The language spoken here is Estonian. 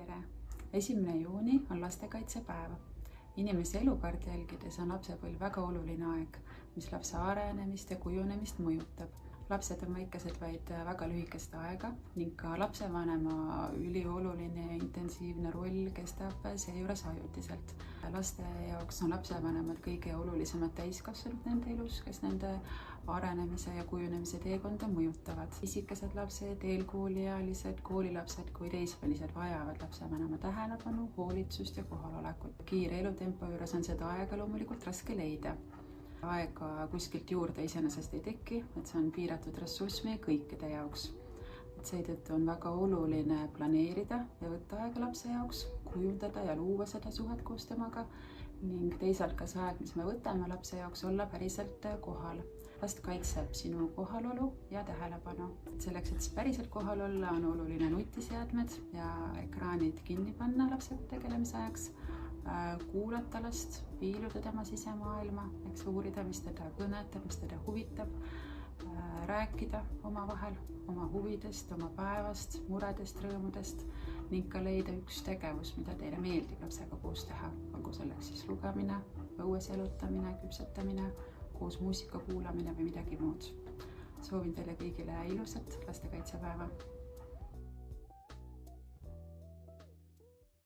tere! 1. juuni on lastekaitsepäev. Inimese elukaardi jälgides on lapsepõlv väga oluline aeg, mis lapse arenemist ja kujunemist mõjutab. Lapsed on väikesed vaid väga lühikest aega ning ka lapsevanema ülioluline ja intensiivne roll kestab seejuures ajutiselt. Laste jaoks on lapsevanemad kõige olulisemad täiskasvanud nende elus, kes nende arenemise ja kujunemise teekonda mõjutavad. Isikesed lapsed, eelkooliealised, koolilapsed kui teismelised vajavad lapsevanema tähelepanu, hoolitsust ja kohalolekut. Kiire elutempo juures on seda aega loomulikult raske leida. Aega kuskilt juurde iseenesest ei teki, et see on piiratud ressurss meie kõikide jaoks. Seetõttu on väga oluline planeerida ja võtta aega lapse jaoks, kujundada ja luua seda suhet koos temaga ning teisalt ka see aeg, mis me võtame lapse jaoks, olla päriselt kohal. Last kaitseb sinu kohalolu ja tähelepanu. Selleks, et päriselt kohal olla, on oluline nutiseadmed ja ekraanid kinni panna lapsega tegelemise ajaks, kuulata last, piiluda tema sisemaailma, uurida, mis teda kõnetab, mis teda huvitab, rääkida omavahel oma huvidest, oma päevast, muredest, rõõmudest ning ka leida üks tegevus, mida teile meeldib lapsega koos teha, olgu selleks siis lugemine, õues jalutamine, küpsetamine, koos muusika kuulamine või midagi muud. Soovin teile kõigile ilusat lastekaitsepäeva!